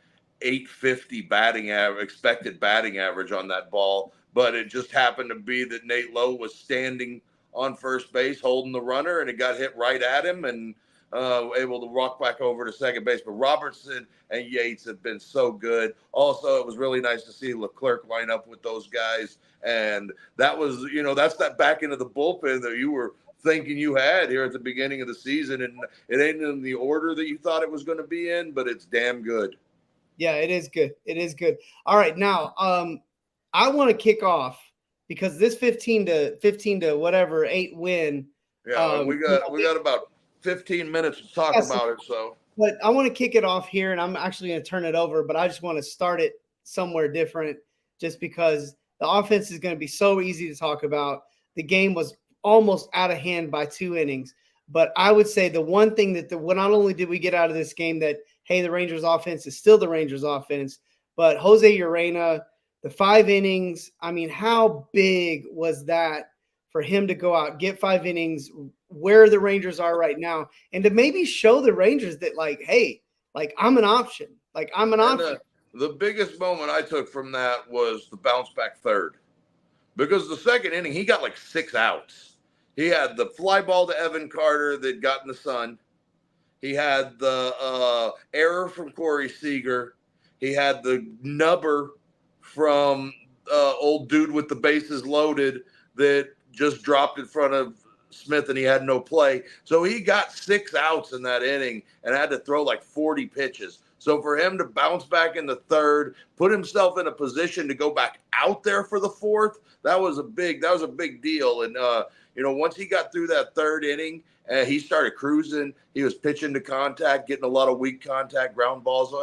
850 batting average, expected batting average on that ball. But it just happened to be that Nate Lowe was standing on first base holding the runner, and it got hit right at him, and able to walk back over to second base. But Robertson and Yates have been so good. Also, it was really nice to see Leclerc line up with those guys. And that was, that's that back into the bullpen that you were thinking you had here at the beginning of the season. And it ain't in the order that you thought it was going to be in, but it's damn good. Yeah, it is good. It is good. All right. Now, I want to kick off because this 15 to whatever 8 win. Yeah, and we got about 15 minutes to talk about it. So, but I want to kick it off here, and I'm actually going to turn it over, but I just want to start it somewhere different just because the offense is going to be so easy to talk about. The game was almost out of hand by 2 innings. But I would say the one thing that not only did we get out of this game that, hey, the Rangers offense is still the Rangers offense, but Jose Urena, the 5 innings, I mean, how big was that for him to go out, get 5 innings, where the Rangers are right now, and to maybe show the Rangers that, like, hey, like, I'm an option. Like, I'm an option. The biggest moment I took from that was the bounce back third. Because the second inning, he got like 6 outs. He had the fly ball to Evan Carter that got in the sun. He had the error from Corey Seager. He had the nubber from old dude with the bases loaded that just dropped in front of Smith and he had no play. So he got 6 outs in that inning and had to throw like 40 pitches. So for him to bounce back in the third, put himself in a position to go back out there for the fourth, that was a big deal. And once he got through that third inning, he started cruising. He was pitching to contact, getting a lot of weak contact ground balls,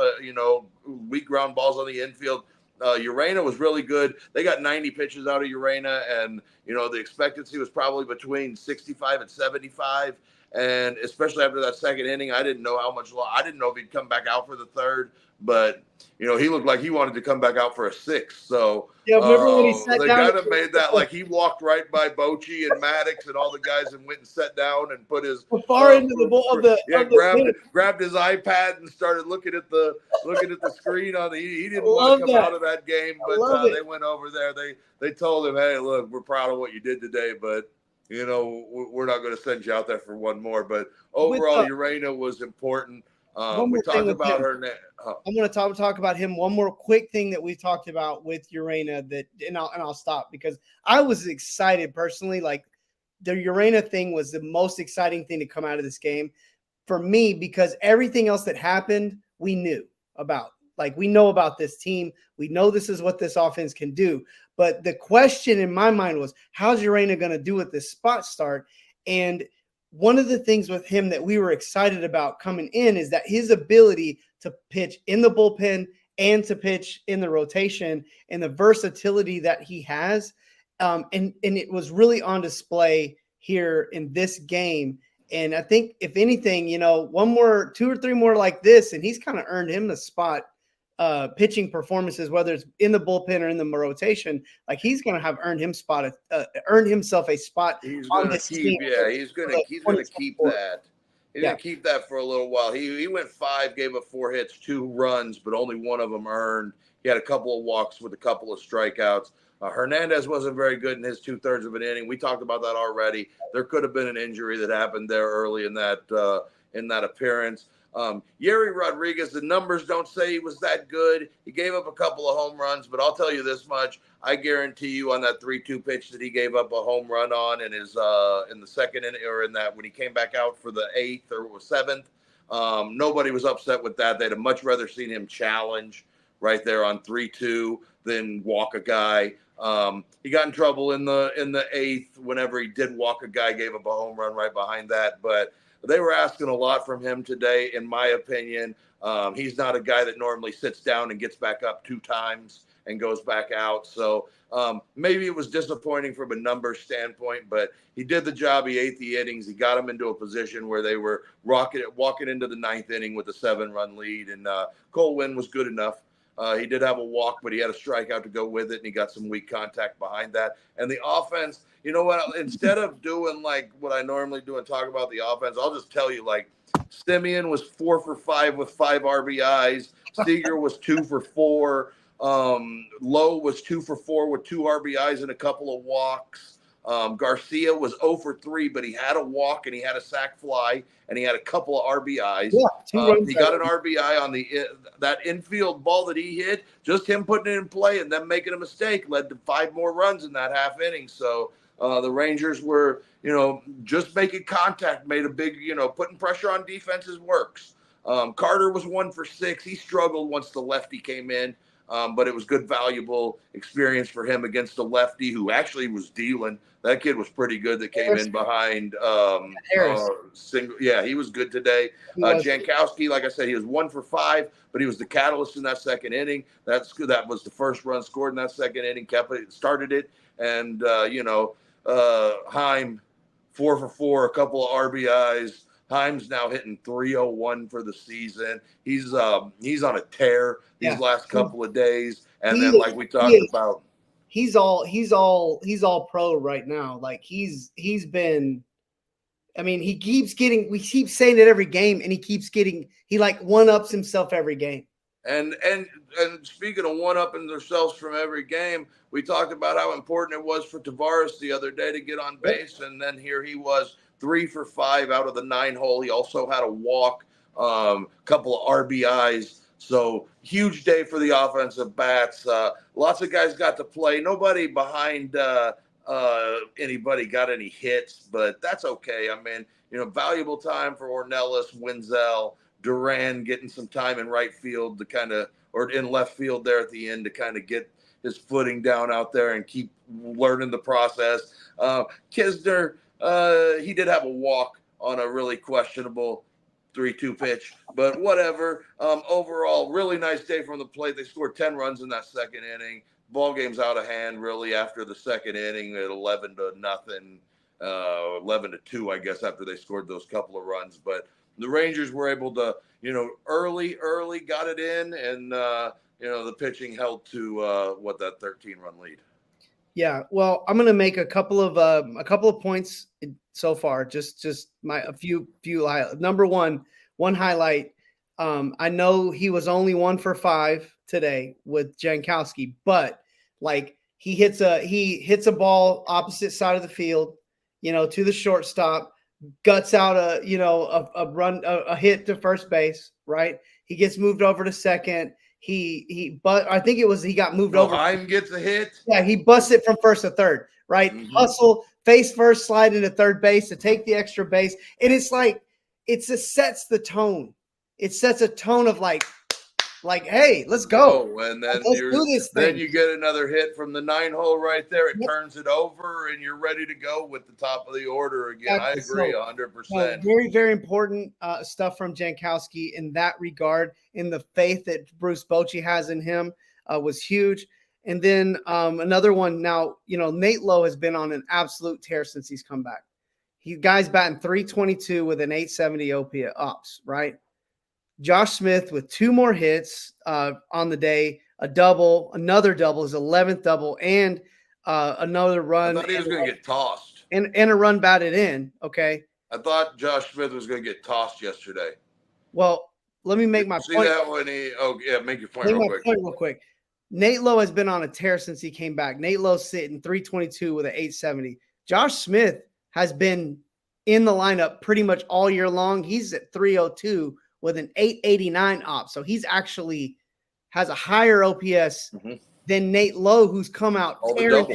weak ground balls on the infield. Urena was really good. They got 90 pitches out of Urena, and the expectancy was probably between 65 and 75. And especially after that second inning, I didn't know I didn't know if he'd come back out for the third, but he looked like he wanted to come back out for a 6th. So yeah, remember when he sat they down? kind of made that like he walked right by Bochy and Maddox and all the guys and went and sat down and put his far into the ball of the grabbed his iPad and started looking at the screen on the. He didn't want to come out of that game, but they went over there. They told him, hey, look, we're proud of what you did today, but we're not going to send you out there for one more. But overall, Urena was important. We talked about her. I'm going to talk about him. One more quick thing that we talked about with Urena and I'll stop because I was excited personally. Like the Urena thing was the most exciting thing to come out of this game for me because everything else that happened, we knew about. Like we know about this team. We know this is what this offense can do. But the question in my mind was, how's Urena going to do with this spot start? And one of the things with him that we were excited about coming in is that his ability to pitch in the bullpen and to pitch in the rotation and the versatility that he has. And it was really on display here in this game. And I think if anything, 2 or 3 more like this, and he's kind of earned him a spot pitching performances, whether it's in the bullpen or in the rotation, like he's going to have earned himself a spot. He's going to keep, he's going to keep that. He's going to keep that for a little while. He went 5, gave up 4 hits, 2 runs, but only one of them earned. He had a couple of walks with a couple of strikeouts. Hernandez wasn't very good in his 2/3 of an inning. We talked about that already. There could have been an injury that happened there early in that appearance. Yerry Rodriguez, the numbers don't say he was that good. He gave up a couple of home runs, but I'll tell you this much. I guarantee you on that 3-2 pitch that he gave up a home run on in his in the second inning or in that when he came back out for the 8th or 7th, nobody was upset with that. They'd have much rather seen him challenge right there on 3-2 than walk a guy. He got in trouble in the 8th whenever he did walk a guy, gave up a home run right behind that, but they were asking a lot from him today, in my opinion. He's not a guy that normally sits down and gets back up 2 times. and goes back out. So maybe it was disappointing from a numbers standpoint, but he did the job. He ate the innings. He got them into a position where they were walking into the ninth inning with a 7-run lead, and Cole Winn was good enough. He did have a walk, but he had a strikeout to go with it, and he got some weak contact behind that. And the offense, you know what? Instead of doing like what I normally do and talk about the offense, I'll just tell you, like, Simeon was 4 for 5 with 5 RBIs. Seager was 2 for 4. Lowe was 2 for 4 with 2 RBIs and a couple of walks. Garcia was 0 for 3, but he had a walk and he had a sac fly and he had a couple of RBIs. Yeah, he got an RBI on that infield ball that he hit. Just him putting it in play and then making a mistake led to 5 more runs in that half inning. So the Rangers were, just making contact, made a big, putting pressure on defenses works. Carter was 1 for 6. He struggled once the lefty came in. But it was good, valuable experience for him against a lefty who actually was dealing. That kid was pretty good that came in behind he was good today. Jankowski, like I said, he was 1 for 5, but he was the catalyst in that second inning. That was the first run scored in that second inning, started it. And, Heim, 4 for 4, a couple of RBIs. Heim's now hitting 301 for the season. He's on a tear these last couple of days. And then, like we talked about, he's all pro right now. Like he's been. I mean, we keep saying it every game, and he like one-ups himself every game. And speaking of one-upping themselves from every game, we talked about how important it was for Tavares the other day to get on base, and then here he was 3 for 5 out of the 9 hole. He also had a walk, couple of RBIs. So huge day for the offensive bats. Lots of guys got to play. Nobody behind anybody got any hits, but that's okay. I mean, valuable time for Ornelas, Wenzel, Duran getting some time in right field or in left field there at the end to kind of get his footing down out there and keep learning the process. Kisner, he did have a walk on a really questionable 3-2 pitch, but whatever. Overall, really nice day from the plate. They scored 10 runs in that second inning. Ball game's out of hand really after the second inning at 11-0, 11-2, I guess, after they scored those couple of runs. But the Rangers were able to, early got it in, and the pitching held to that 13-run lead. Yeah, well, I'm going to make a couple of points so far. Just a few highlights. Number one highlight. I know he was only 1 for 5 today with Jankowski, but like he hits a ball opposite side of the field, to the shortstop, guts out a hit to first base. Right, he gets moved over to second. But I think he got moved over. Heim gets a hit. Yeah, he busts it from first to third, right? Mm-hmm. Hustle, face first, slide into third base to take the extra base. And it's like, sets the tone. It sets a tone of like, hey, let's go. And then let's do this thing. Then you get another hit from the 9 hole right there. It turns it over, and you're ready to go with the top of the order again. I agree 100%. Very, very important stuff from Jankowski in that regard. In the faith that Bruce Bochy has in him was huge. And then another one now, Nate Lowe has been on an absolute tear since he's come back. Guy's batting .322 with an .870 ops, right? Josh Smith with 2 more hits on the day, another double, his 11th double, and another run. I thought he was going to get tossed. And a run batted in, okay? I thought Josh Smith was going to get tossed yesterday. Well, let me make my point. See that when make your point real quick. Nate Lowe has been on a tear since he came back. Nate Lowe's sitting .322 with an .870. Josh Smith has been in the lineup pretty much all year long. He's at .302 with an .889 op. So he's actually has a higher OPS than Nate Lowe, who's come out tearing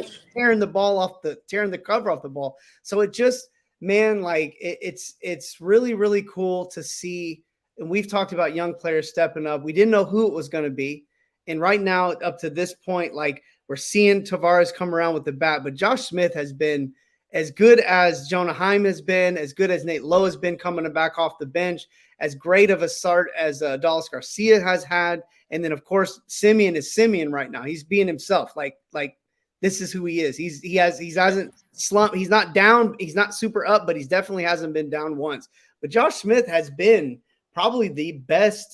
the cover off the ball. So it just, man, like it's really, really cool to see. And we've talked about young players stepping up. We didn't know who it was going to be. And right now, up to this point, like we're seeing Tavares come around with the bat, but Josh Smith has been as good as Jonah Heim has been, as good as Nate Lowe has been coming back off the bench, as great of a start as Dallas Garcia has had, And then of course, Simeon is Simeon right now. He's being himself. Like this is who he is. He hasn't slumped. He's not down. He's not super up, but he's definitely hasn't been down once. But Josh Smith has been probably the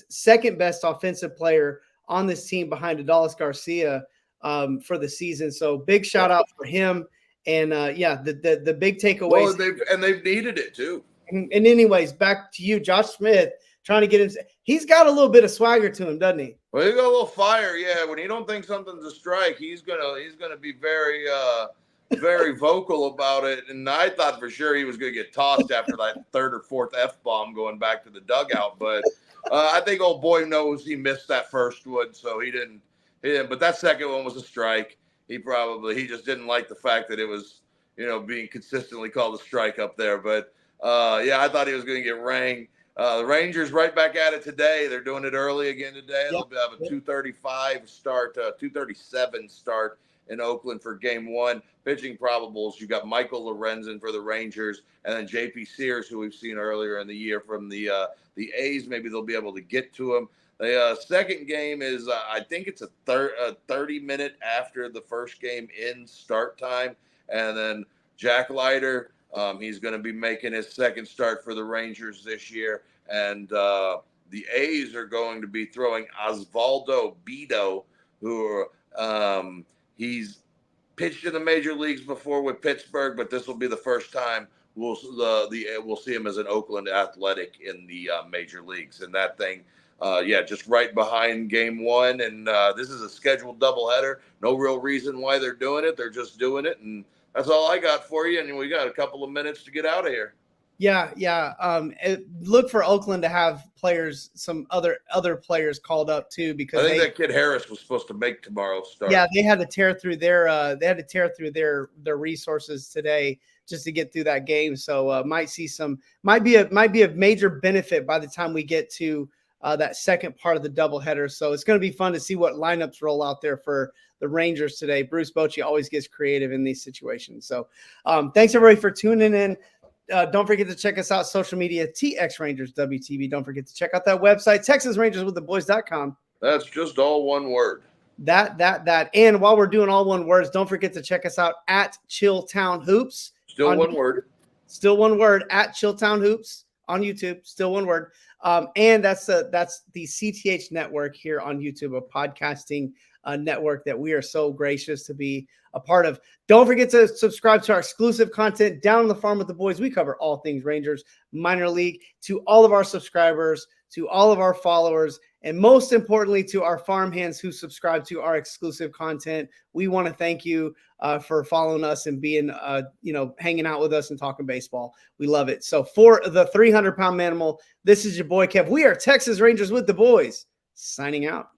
second best offensive player on this team behind Adolis Garcia for the season. So big shout out for him. And the big takeaways. Well, they've needed it too. And anyways, back to you, Josh Smith, trying to get him. He's got a little bit of swagger to him, doesn't he? Well, he got a little fire. Yeah, when he don't think something's a strike, he's gonna be very very vocal about it. And I thought for sure he was gonna get tossed after that third or fourth F-bomb going back to the dugout. But I think old boy knows he missed that first one, so he didn't. But that second one was a strike. He just didn't like the fact that it was, being consistently called a strike up there. But I thought he was going to get rang. The Rangers right back at it today. They're doing it early again today. They'll have a 2:35 start, 2:37 start in Oakland for Game 1. Pitching probables, you got Michael Lorenzen for the Rangers, and then J.P. Sears, who we've seen earlier in the year from the A's. Maybe they'll be able to get to him. The second game is, I think it's a 30-minute after the first game in start time. And then Jack Leiter, he's going to be making his second start for the Rangers this year. And the A's are going to be throwing Osvaldo Bido, who he's pitched in the major leagues before with Pittsburgh, but this will be the first time we'll see him as an Oakland Athletic in the major leagues. And that thing, just right behind Game 1. And this is a scheduled doubleheader. No real reason why they're doing it. They're just doing it. And that's all I got for you. And we got a couple of minutes to get out of here. Yeah. Look for Oakland to have players, some other players called up too, because I think that kid Harris was supposed to make tomorrow's start. Yeah, they had to tear through their resources today just to get through that game. So might be a major benefit by the time we get to that second part of the doubleheader. So it's going to be fun to see what lineups roll out there for the Rangers today. Bruce Bochy always gets creative in these situations. So thanks everybody for tuning in. Don't forget to check us out social media, TX Rangers WTV. Don't forget to check out that website, TexasRangersWithTheBoys.com. That's just all one word. That. And while we're doing all one words, don't forget to check us out at Chilltown Hoops. Still one word. Still one word, at Chilltown Hoops on YouTube. Still one word. And that's the CTH network here on YouTube, a podcasting network that we are so gracious to be a part of. Don't forget to subscribe to our exclusive content down on the farm with the boys. We cover all things Rangers minor league. To all of our subscribers, to all of our followers, and most importantly to our farmhands who subscribe to our exclusive content, we want to thank you for following us and being hanging out with us and talking baseball. We love it. So for the 300-pound manimal, this is your boy Kev. We are Texas Rangers with the boys, signing out.